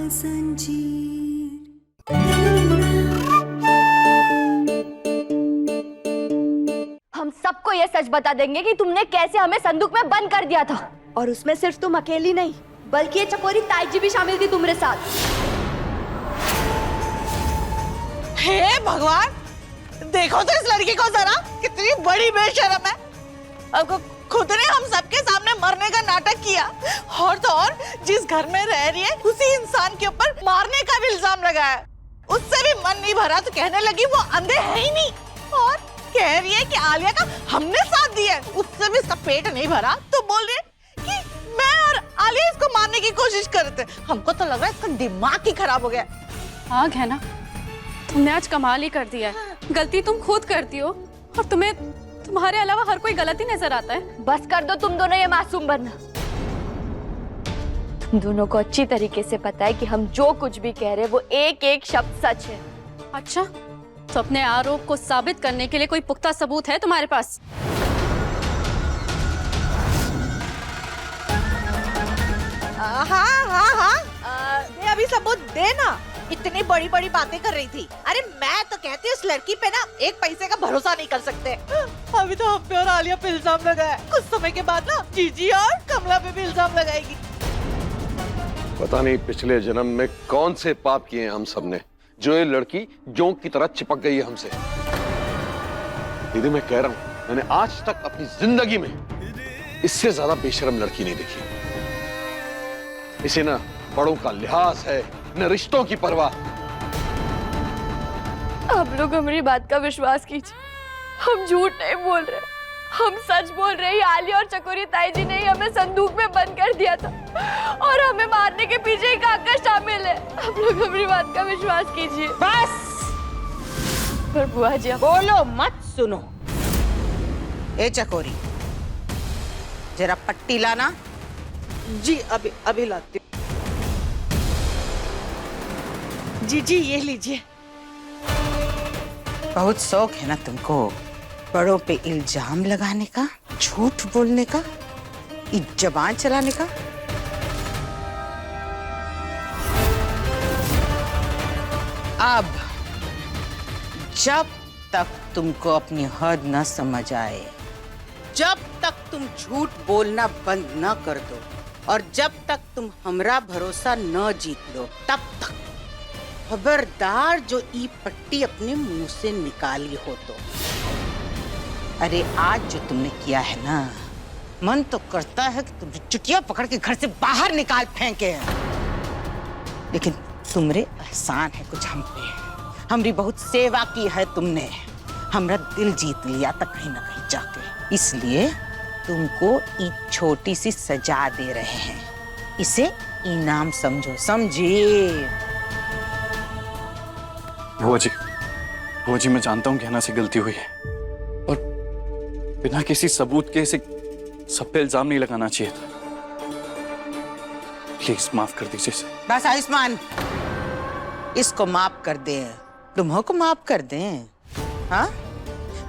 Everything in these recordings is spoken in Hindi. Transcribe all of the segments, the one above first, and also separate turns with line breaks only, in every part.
हम सबको ये सच बता देंगे कि तुमने कैसे हमें संदूक में बंद कर दिया था।
और उसमें सिर्फ तुम अकेली नहीं, बल्कि ये चकोरी ताईजी भी शामिल थी तुम्हारे साथ।
हे भगवान, देखो तो इस लड़की को जरा, कितनी बड़ी बेशरम है। अब खुद ने हम सबके सामने मरने का नाटक किया, और तो और जिस घर में रह रही है उसी इंसान के ऊपर मारने का भी इल्जाम लगाया। उससे भी मन नहीं भरा तो कहने लगी वो अंधे है ही नहीं, और कह रही है कि आलिया का हमने साथ दिया है। उससे भी इसका पेट नहीं भरा तो बोल रही है कि मैं और आलिया इसको मारने की कोशिश कर रहे थे। हमको तो लग रहा है इसका दिमाग ही खराब हो गया।
हाँ है ना, तुमने आज कमाल ही कर दिया है। गलती तुम खुद करती हो और तुम्हें तुम्हारे अलावा हर कोई गलत ही नजर आता है।
बस कर दो तुम दोनों ये मासूम बनना। तुम दोनों को अच्छी तरीके से पता है कि हम जो कुछ भी कह रहे हैं वो एक एक शब्द सच है।
अच्छा, तो अपने आरोप को साबित करने के लिए कोई पुख्ता सबूत है तुम्हारे पास?
हाँ, दे अभी सबूत दे ना। इतनी बड़ी बड़ी बातें कर रही थी। अरे मैं तो कहती हूँ इस लड़की पे ना एक पैसे का भरोसा नहीं कर सकते। अभी तो हम पे और आलिया पे इल्जाम लगाया, कुछ समय के बाद ना जीजी और कमला पे भी इल्जाम लगाएगी।
पता नहीं पिछले जन्म में कौन से पाप किए हैं हम सबने, जो ये लड़की जोंक की तरह चिपक गई है हमसे। दीदी मैं कह रहा हूँ, मैंने आज तक अपनी जिंदगी में इससे ज्यादा बेशरम लड़की नहीं देखी। इसे ना बड़ों का लिहाज है, न रिश्तों की परवाह।
आप लोग हमारी बात का विश्वास कीजिए, हम झूठ नहीं बोल रहे, हम सच बोल रहे हैं। आलिया और चकोरी ताईजी ने ही हमें संदूक में बंद कर दिया था और हमें मारने के पीछे ही काका शामिल है। आप लोग हमारी बात का विश्वास कीजिए
बस।
पर बुआ जी
बोलो मत, सुनो। ए चकोरी, जरा पट्टी लाना। जी अभी लाती। जी ये लीजिए। बहुत शौक है ना तुमको बड़ों पे इल्जाम लगाने का, झूठ बोलने का, जबान चलाने का। अब जब तक तुमको अपनी हद न समझ आए, जब तक तुम झूठ बोलना बंद न कर दो, और जब तक तुम हमरा भरोसा न जीत लो, तब तक खबरदार जो ई पट्टी अपने मुंह से निकाली हो तो। अरे आज जो तुमने किया है ना, मन तो करता है कि तुम चुटिया पकड़ के घर से बाहर निकाल फेंके, लेकिन तुमरे एहसान है कुछ हम पे। हमरी बहुत सेवा की है तुमने, हमरा दिल जीत लिया था कहीं ना कहीं जाके। इसलिए तुमको एक छोटी सी सजा दे रहे हैं, इसे इनाम समझो, समझे?
बुआ जी मैं जानता हूँ कि हना से गलती हुई है, और बिना किसी सबूत के इसे सब पे इल्जाम नहीं लगाना चाहिए था। प्लीज माफ कर दीजिए इसे।
बस आयुष्मान, इसको माफ कर दे, तुम्हों को माफ कर दे। हाँ,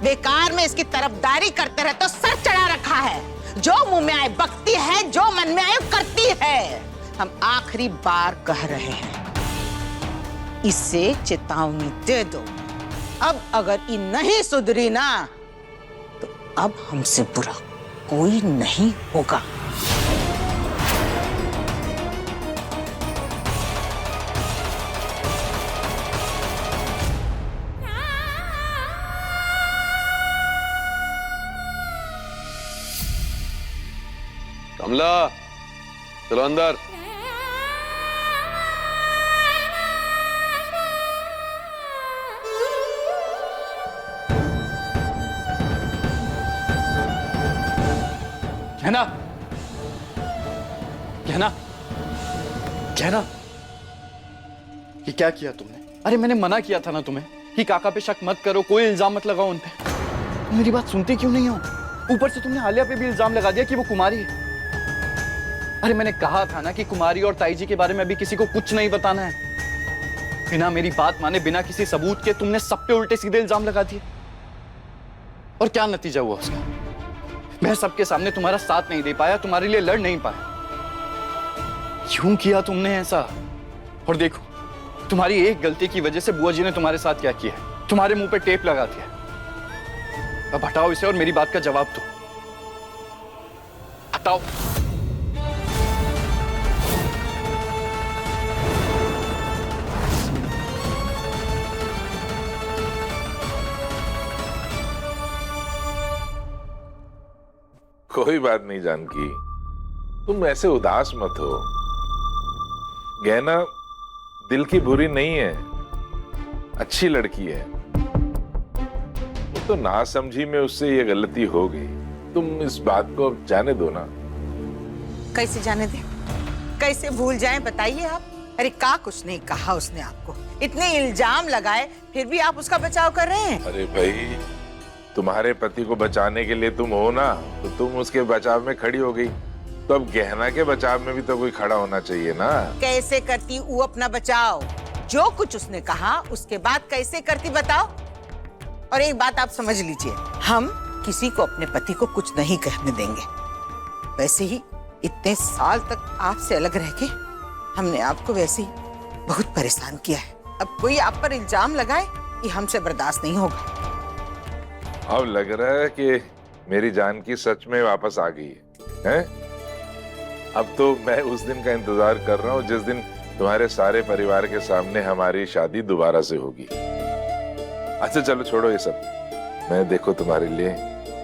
बेकार में इसकी तरफदारी करते रहे तो सर चढ़ा रखा है। जो मुंह में आए बकती है, जो मन में आए करती है। हम आखिरी बार कह रहे हैं, इसे चेतावनी दे दो। अब अगर ये नहीं सुधरी ना, तो अब हमसे बुरा कोई नहीं होगा।
कमला चलो अंदर।
कहना कहना कहना, ये क्या किया तुमने? अरे मैंने मना किया था ना तुम्हें कि काका पे शक मत करो, कोई इल्जाम मत लगाओ उन पे। मेरी बात सुनते क्यों नहीं हो? ऊपर से तुमने आलिया पे भी इल्जाम लगा दिया कि वो कुमारी है। अरे मैंने कहा था ना कि कुमारी और ताईजी के बारे में अभी किसी को कुछ नहीं बताना है। बिना मेरी बात माने, बिना किसी सबूत के तुमने सब पे उल्टे सीधे इल्जाम लगा दिए, और क्या नतीजा हुआ उसका? मैं सबके सामने तुम्हारा साथ नहीं दे पाया, तुम्हारे लिए लड़ नहीं पाया। क्यों किया तुमने ऐसा? और देखो, तुम्हारी एक गलती की वजह से बुआ जी ने तुम्हारे साथ क्या किया है। तुम्हारे मुंह पे टेप लगा दिया। अब हटाओ इसे और मेरी बात का जवाब दो। हटाओ।
कोई बात नहीं जानकी, तुम ऐसे उदास मत हो। गहना दिल की बुरी नहीं है, अच्छी लड़की है। वो तो नासमझी में उससे ये गलती हो गई। तुम इस बात को अब जाने दो ना।
कैसे जाने दे, कैसे भूल जाएं, बताइए आप। अरे का कुछ नहीं कहा उसने आपको, इतने इल्जाम लगाए, फिर भी आप उसका बचाव कर रहे हैं।
अरे भाई, तुम्हारे पति को बचाने के लिए तुम हो ना, तो तुम उसके बचाव में खड़ी हो गई, तो अब गहना के बचाव में भी तो कोई खड़ा होना चाहिए ना।
कैसे करती वो अपना बचाव? जो कुछ उसने कहा उसके बाद कैसे करती बताओ। और एक बात आप समझ लीजिए, हम किसी को अपने पति को कुछ नहीं कहने देंगे। वैसे ही इतने साल तक आपसे अलग रह के हमने आपको वैसे ही बहुत परेशान किया है। अब कोई आप पर इल्जाम लगाए, ये हमसे बर्दाश्त नहीं होगा।
अब लग रहा है कि मेरी जानकी सच में वापस आ गई है? अब तो मैं उस दिन का इंतजार कर रहा हूँ जिस दिन तुम्हारे सारे परिवार के सामने हमारी शादी दोबारा से होगी। अच्छा चलो छोड़ो ये सब, मैं देखो तुम्हारे लिए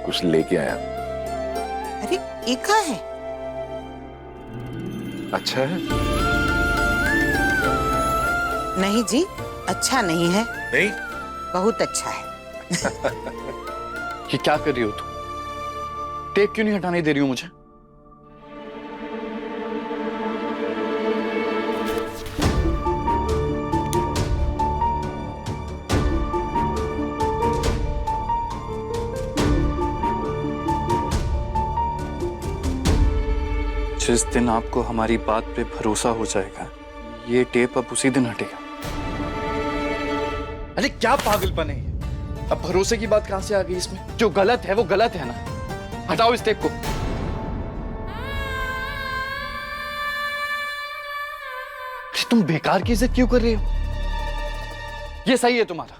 कुछ लेके आया।
अरे ये क्या है?
अच्छा है?
नहीं जी, अच्छा नहीं है।
नहीं?
बहुत अच्छा है।
ये क्या कर रही हो तुम? टेप क्यों नहीं हटाने दे रही हो मुझे? जिस दिन आपको हमारी बात पे भरोसा हो जाएगा, ये टेप अब उसी दिन हटेगा। अरे क्या पागलपन है ये? अब भरोसे की बात कहां से आ गई इसमें? जो गलत है वो गलत है ना। हटाओ इस टेप को। तुम बेकार की इज्जत क्यों कर रहे हो? ये सही है तुम्हारा,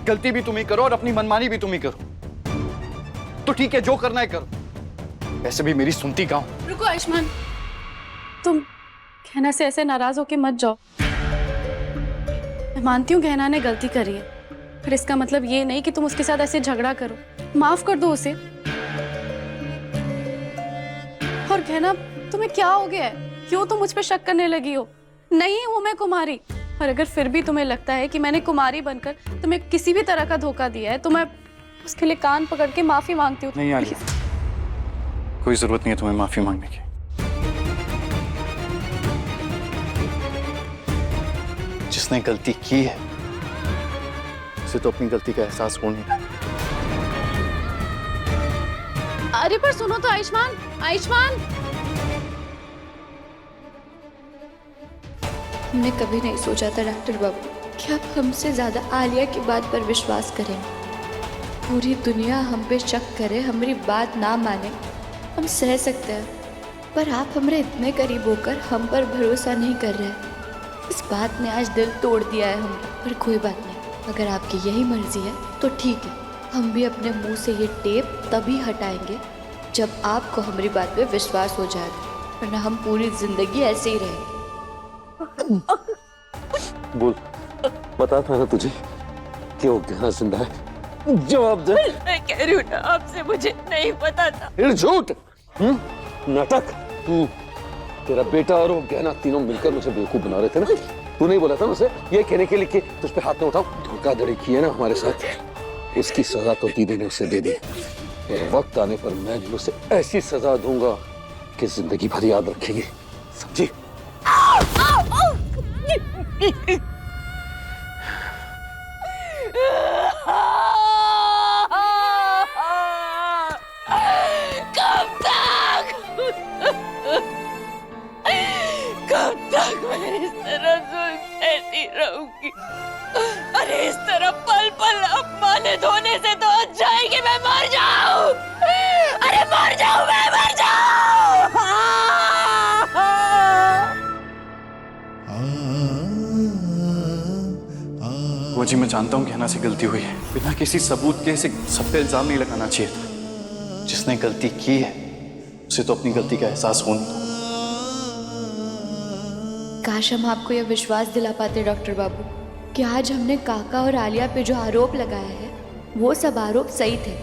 गलती भी तुम ही करो और अपनी मनमानी भी तुम ही करो। तो ठीक है, जो करना है करो। वैसे भी मेरी सुनती कहां हो।
रुको आयुष्मान, तुम गहना से ऐसे नाराज होके मत जाओ। मैं मानती हूँ गहना ने गलती करी है, पर इसका मतलब ये नहीं कि तुम उसके साथ ऐसे झगड़ा करो। माफ कर दो उसे। और गहना, तुम्हें क्या हो गया है? क्यों तुम मुझ पे शक करने लगी हो? नहीं हूं मैं कुमारी, और अगर फिर भी तुम्हें लगता है कि मैंने कुमारी बनकर तुम्हें किसी भी तरह का धोखा दिया है, तो मैं उसके लिए कान पकड़ के माफी मांगती हूँ।
नहीं आलिया, कोई जरूरत नहीं है तुम्हें माफी मांगने की। जिसने गलती की है उसे तो अपनी गलती का एहसास होने दे।
अरे पर सुनो तो आयुष्मान, आयुष्मान।
हमने कभी नहीं सोचा था डॉक्टर बाबू कि आप हमसे ज्यादा आलिया की बात पर विश्वास करें। पूरी दुनिया हम पे शक करे, हमारी बात ना माने, हम सह सकते हैं, पर आप हमारे इतने करीब होकर हम पर भरोसा नहीं कर रहे। इस बात ने आज दिल तोड़ दिया है हम। पर कोई बात नहीं, अगर आपकी यही मर्जी है तो ठीक है। हम भी अपने मुंह से ये टेप तभी हटाएंगे जब आपको हमारी बात पे विश्वास हो जाएगा, वरना हम पूरी जिंदगी ऐसे ही रहेंगे।
बोल, बता था ना तुझे कि वो गहना जिंदा है। जवाब दे।
मैं कह रही हूँ ना आपसे, मुझे नहीं पता था।
फिर झूठ, नाटक। तेरा बेटा और वो गहना तीनों मिलकर मुझे बेवकूफ बना रहे थे ना। तू नहीं बोला था मुझे ये कहने के लिए कि तुझ पे हाथ न उठाओ। धोखाधड़ी की है ना हमारे साथ, उसकी सजा तो दीदी ने उसे दे दी। और वक्त आने पर मैं भी उसे ऐसी सजा दूंगा कि जिंदगी भर याद रखेगी, समझी?
कब तक मैं इस तरह सहती रहूंगी? अरे इस तरह पल पल अपमानित होने से तो अच्छा है कि मैं मर जाऊं। अरे मर जाऊं, मैं मर जाऊं।
जी मैं जानता हूँ गहना से गलती हुई है, बिना किसी सबूत के इसे सब पे इल्जाम नहीं लगाना चाहिए था। जिसने गलती की है उसे तो अपनी गलती का एहसास होने दो।
काश हम आपको यह विश्वास दिला पाते डॉक्टर बाबू कि आज हमने काका और आलिया पे जो आरोप लगाया है वो सब आरोप सही थे।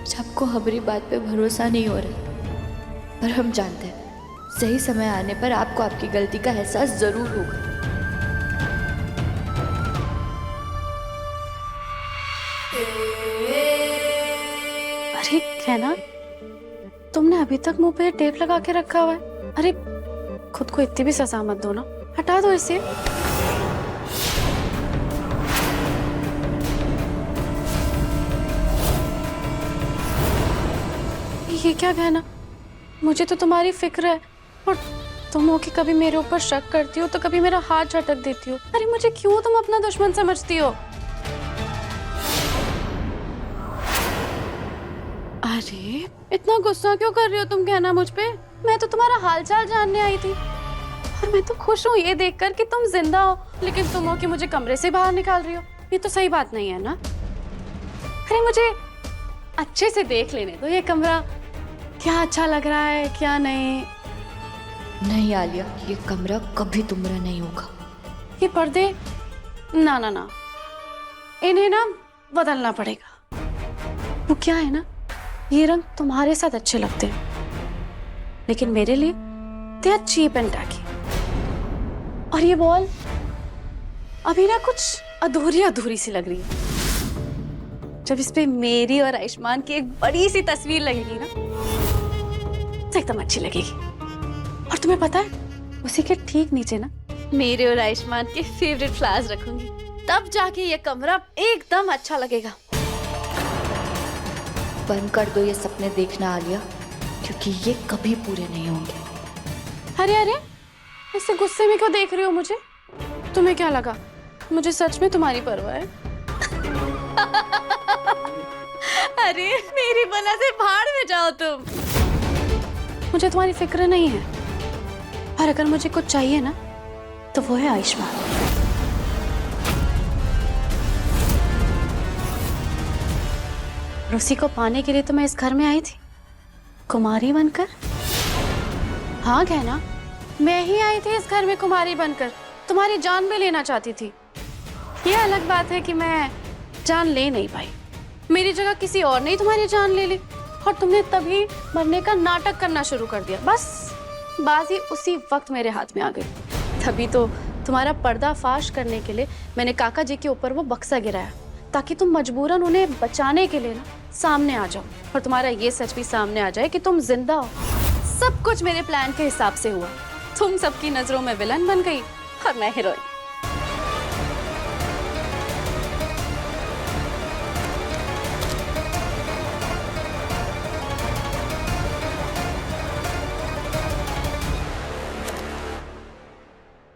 सबको हमारी बात पे भरोसा नहीं हो रहा, पर हम जानते हैं सही समय आने पर आपको आपकी गलती का एहसास जरूर होगा।
अरे कहना, तुमने अभी तक मुंह पे टेप लगा के रखा हुआ है। अरे खुद को इतनी भी सजा मत दो ना, हटा दो इसे। ये क्या कहना, मुझे तो तुम्हारी फिक्र है और तुम हो कि कभी मेरे ऊपर शक करती हो तो कभी मेरा हाथ झटक देती हो। अरे मुझे क्यों तुम अपना दुश्मन समझती हो? अरे इतना गुस्सा क्यों कर रही हो तुम कहना मुझ पे? मैं तो तुम्हारा हालचाल जानने आई थी और मैं तो खुश हूँ ये देखकर कि तुम जिंदा हो, लेकिन तुम हो कि मुझे कमरे से बाहर निकाल रही हो। ये तो सही बात नहीं है ना। अरे मुझे अच्छे से देख लेने दो ये कमरा, क्या अच्छा लग रहा है क्या नहीं।
नहीं आलिया, ये कमरा कभी तुम्हारा नहीं होगा।
ये पर्दे ना ना ना, इन्हें ना बदलना पड़ेगा। वो क्या है ना, ये रंग तुम्हारे साथ अच्छे लगते हैं लेकिन मेरे लिए they are cheap and tacky. और ये वॉल अभी ना कुछ अधूरी अधूरी सी लग रही है। जब इस पे मेरी और आयुष्मान की एक बड़ी सी तस्वीर लगेगी ना तो एकदम अच्छी लगेगी। और तुम्हें पता है उसी के ठीक नीचे ना मेरे और आयुष्मान के फेवरेट फ्लावर्स रखूंगी, तब जाके ये कमरा एकदम अच्छा लगेगा।
बंद कर दो ये सपने देखना आलिया, क्योंकि ये कभी पूरे नहीं होंगे।
अरे अरे, ऐसे गुस्से में क्यों देख रही हो मुझे? तुम्हें क्या लगा मुझे सच में तुम्हारी परवाह है? अरे मेरी बला से भाड़ में जाओ तुम। मुझे तुम्हारी फिक्र नहीं है, और अगर मुझे कुछ चाहिए ना तो वो है आयुष्मान। उसी को पाने के लिए तो मैं इस घर में आई थी, कुमारी बनकर। हाँ कहना, मैं ही आई थी इस घर में कुमारी बनकर, तुम्हारी जान भी लेना चाहती थी। ये अलग बात है कि मैं जान ले नहीं पाई, मेरी जगह किसी और ने तुम्हारी जान ले ली और तुमने तभी मरने का नाटक करना शुरू कर दिया। बस बाजी उसी वक्त मेरे हाथ में आ गई। तभी तो तुम्हारा पर्दाफाश करने के लिए मैंने काका जी के ऊपर वो बक्सा गिराया, ताकि तुम मजबूरन उन्हें बचाने के लिए ना सामने आ जाओ और तुम्हारा ये सच भी सामने आ जाए कि तुम जिंदा हो। सब कुछ मेरे प्लान के हिसाब से हुआ। तुम सबकी नजरों में विलन बन गई और मैं हीरोइन।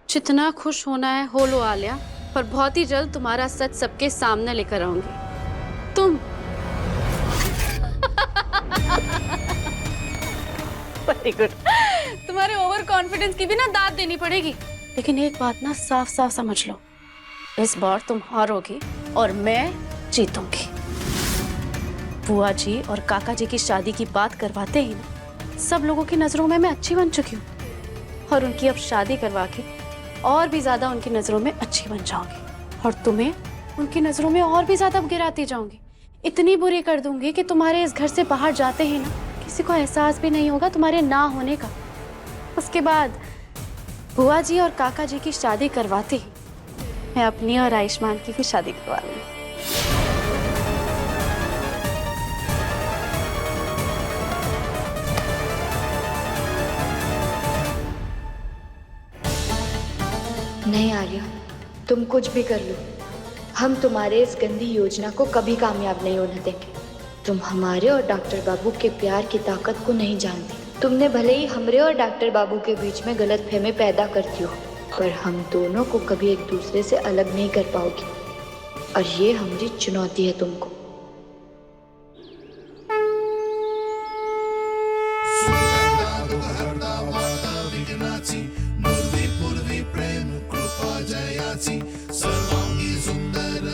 जितना खुश होना है हो लो आलिया, पर बहुत ही जल्द तुम्हारा सच सबके सामने लेकर आऊंगी। तुम वेरी गुड। तुम्हारे ओवर कॉन्फिडेंस की भी ना दाद देनी पड़ेगी, लेकिन एक बात ना साफ साफ समझ लो, इस बार तुम हारोगी और मैं जीतूंगी। बुआ जी और काका जी की शादी की बात करवाते ही ना सब लोगों की नजरों में मैं अच्छी बन चुकी हूँ, और उनकी अब शादी करवा के और भी ज्यादा उनकी नजरों में अच्छी बन जाऊंगी, और तुम्हें उनकी नजरों में और भी ज्यादा गिराती जाऊंगी। इतनी बुरी कर दूंगी कि तुम्हारे इस घर से बाहर जाते ही ना किसी को एहसास भी नहीं होगा तुम्हारे ना होने का। उसके बाद बुआ जी और काका जी की शादी करवाते ही मैं अपनी और आयुष्मान की भी शादी करवा लूंगी।
नहीं आलिया, तुम कुछ भी कर लो, हम तुम्हारे इस गंदी योजना को कभी कामयाब नहीं होने देंगे। तुम हमारे और डॉक्टर बाबू के प्यार की ताकत को नहीं जानती। तुमने भले ही हमरे और डॉक्टर बाबू के बीच में गलतफहमी पैदा करती हो, पर हम दोनों को कभी एक दूसरे से अलग नहीं कर पाओगी, और ये हमारी चुनौती है तुमको।
प्रेम कृपा जयाची सर्वांगी सुंदर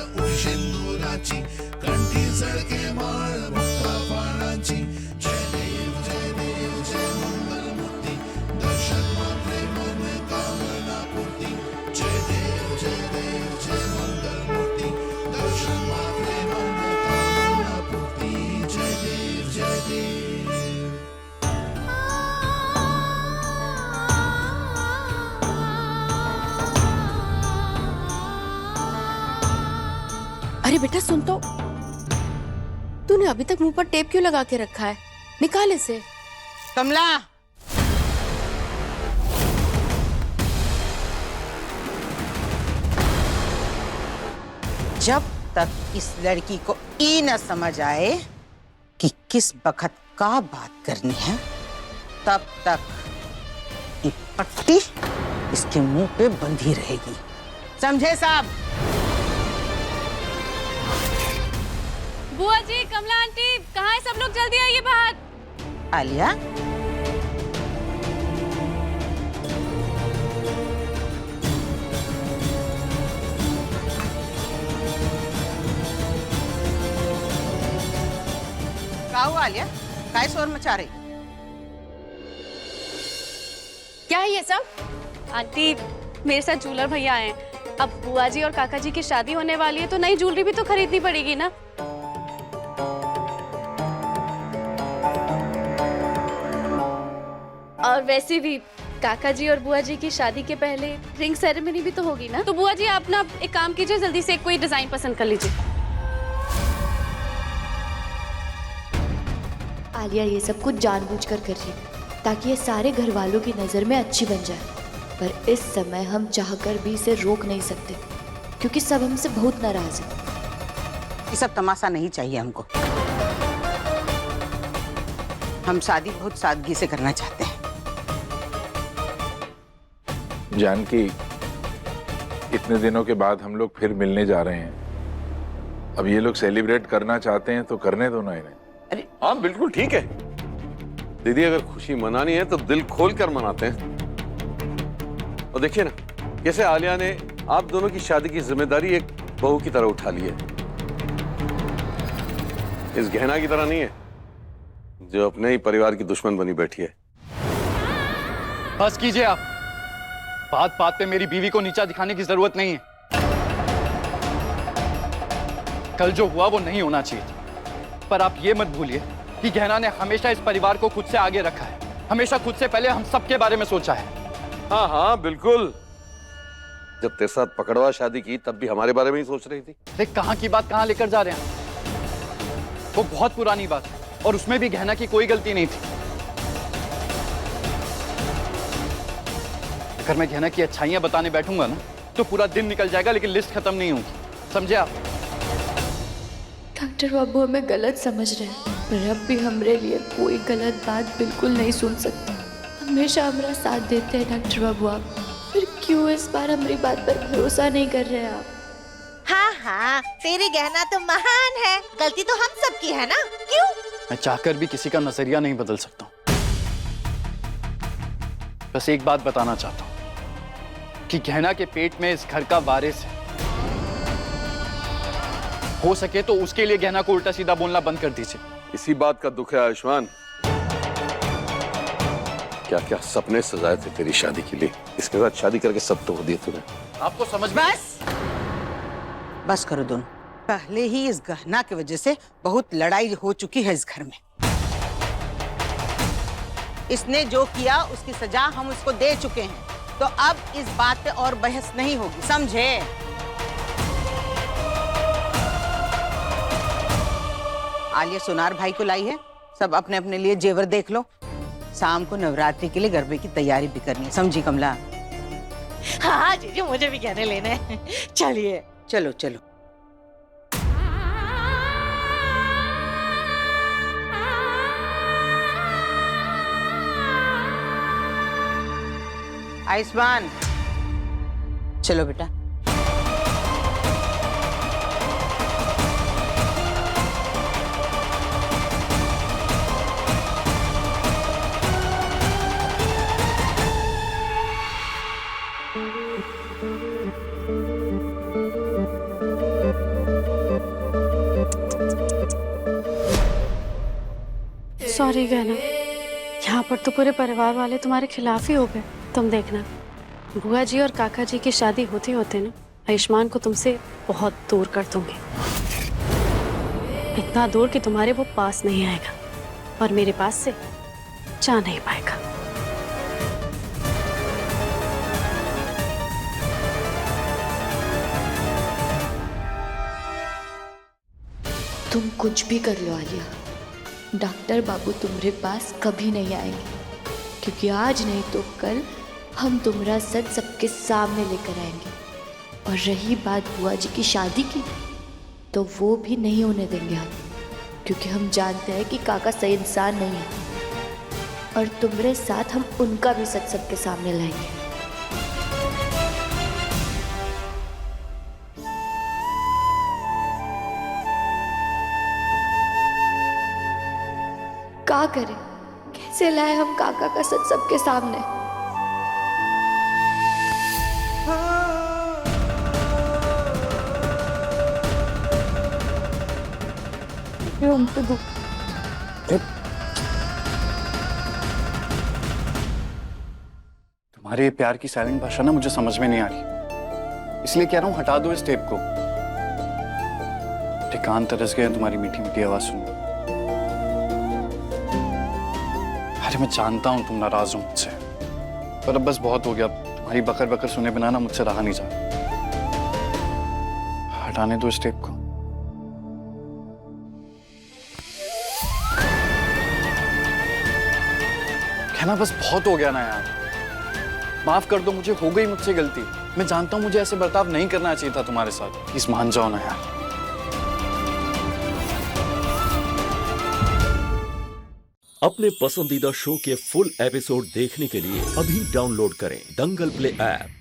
अरे बेटा सुन तो, तूने अभी तक मुंह पर टेप क्यों लगा के रखा है? निकाल इसे।
कमला, जब तक इस लड़की को ये न समझ आए कि किस बखत का बात करनी है, तब तक ये पट्टी इसके मुंह पे बंधी रहेगी। समझे साहब?
बुआ जी, कमला आंटी, कहाँ है सब लोग? जल्दी आइए बाहर।
आलिया, क्या हुआ आलिया? काय शोर मचा रही?
क्या है ये सब?
आंटी, मेरे साथ जूलर भैया आए हैं। अब बुआ जी और काका जी की शादी होने वाली है तो नई ज्वेलरी भी तो खरीदनी पड़ेगी ना। और वैसे भी काका जी और बुआ जी की शादी के पहले रिंग सेरेमनी भी तो होगी ना। तो बुआ जी आप ना एक काम कीजिए, जल्दी से कोई डिजाइन पसंद कर लीजिए।
आलिया ये सब कुछ जानबूझकर कर रही है ताकि ये सारे घर वालों की नज़र में अच्छी बन जाए, पर इस समय हम चाहकर भी इसे रोक नहीं सकते क्योंकि सब हमसे बहुत नाराज हैं।
ये सब तमाशा नहीं चाहिए हमको। हम शादी बहुत सादगी से करना चाहते हैं।
जानकी, इतने दिनों के बाद हम लोग फिर मिलने जा रहे हैं। अब ये लोग सेलिब्रेट करना चाहते हैं तो करने दो ना इन्हें।
अरे हाँ, बिल्कुल ठीक है दीदी, अगर खुशी मनानी है तो दिल खोल कर मनाते हैं। और देखिए ना कैसे आलिया ने आप दोनों की शादी की जिम्मेदारी एक बहू की तरह उठा ली है। इस गहना की तरह नहीं है जो अपने ही परिवार की दुश्मन बनी बैठी है।
बस कीजिए आप, बात बात पे मेरी बीवी को नीचा दिखाने की जरूरत नहीं है। कल जो हुआ वो नहीं होना चाहिए, पर आप ये मत भूलिए कि गहना ने हमेशा इस परिवार को खुद से आगे रखा है, हमेशा खुद से पहले हम सबके बारे में सोचा है।
हाँ हाँ बिल्कुल, जब तेरे साथ पकड़वा शादी की तब भी हमारे बारे में ही सोच रही थी।
देख कहाँ की बात कहाँ लेकर जा रहे हैं, वो बहुत पुरानी बात है और उसमें भी गहना की कोई गलती नहीं थी। अगर मैं गहना की अच्छाइयां बताने बैठूंगा ना तो पूरा दिन निकल जाएगा लेकिन लिस्ट खत्म नहीं होगी, समझे आप?
डॉक्टर बाबू हमें गलत समझ रहे हैं, पर अब भी हमारे लिए कोई गलत बात बिल्कुल नहीं सुन सकते। हमेशा हमारा साथ देते हैं डॉक्टर बाबू आप, फिर क्यों इस बार हमारी बात पर भरोसा नहीं कर रहे हैं आप?
हाँ हाँ, तेरी गहना तो महान है, गलती तो हम सब की है ना, क्यों?
मैं चाहकर भी किसी का नजरिया नहीं बदल सकता हूं। बस एक बात बताना चाहता हूं कि गहना के पेट में इस घर का वारिस है। हो सके तो उसके लिए गहना को उल्टा सीधा बोलना बंद कर दीजिए।
इसी बात का दुख है आयुष्मान, क्या क्या सपने सजाए थे तेरी शादी के लिए, इसके साथ शादी करके सब तोड़ दिए तूने।
आपको समझ में?
बस करो दोनों, पहले ही इस गहना की वजह से बहुत लड़ाई हो चुकी है इस घर में। इसने जो किया उसकी सजा हम उसको दे चुके हैं, तो अब इस बात पे और बहस नहीं होगी, समझे? आलिया सोनार भाई को लाई है, सब अपने अपने लिए जेवर देख लो। शाम को नवरात्रि के लिए गरबे की तैयारी भी करनी है, समझी कमला?
हाँ जीजू, मुझे भी गहने लेने हैं। चलिए
चलो चलो। आयुष्मान, चलो बेटा।
सॉरी गहना, यहाँ पर तो पूरे परिवार वाले तुम्हारे खिलाफ ही हो गए। तुम देखना, बुआ जी और काका जी की शादी होते होते ना आयुष्मान को तुमसे बहुत दूर कर दूंगी, इतना दूर कि तुम्हारे वो पास नहीं आएगा और मेरे पास से जा नहीं पाएगा।
तुम कुछ भी कर लो आलिया, डॉक्टर बाबू तुम्हारे पास कभी नहीं आएंगे, क्योंकि आज नहीं तो कल हम तुम्हारा सच सबके सामने लेकर आएंगे। और रही बात बुआ जी की शादी की, तो वो भी नहीं होने देंगे हम, क्योंकि हम जानते हैं कि काका सही इंसान नहीं है, और तुम्हारे साथ हम उनका भी सच सबके सामने लाएंगे। क्या करें, कैसे लाए हम काका का सच सबके सामने?
तुम्हारे प्यार की साइलेंट भाषा ना मुझे समझ में नहीं आ रही, इसलिए कह रहा हूं हटा दो इस टेप को। मेरे कान तरस गए तुम्हारी मीठी मीठी आवाज सुन। अरे मैं जानता हूं तुम नाराज हो मुझसे, पर अब बस बहुत हो गया। तुम्हारी बकर बकर सुने बिना ना मुझसे रहा नहीं जा। हटाने दो इस टेप को। कहना बस बहुत हो गया ना यार, माफ कर दो मुझे, हो गई मुझसे गलती। मैं जानता हूं मुझे ऐसे बर्ताव नहीं करना चाहिए था तुम्हारे साथ, प्लीज मान जाओ ना यार।
अपने पसंदीदा शो के फुल एपिसोड देखने के लिए अभी डाउनलोड करें दंगल प्ले ऐप।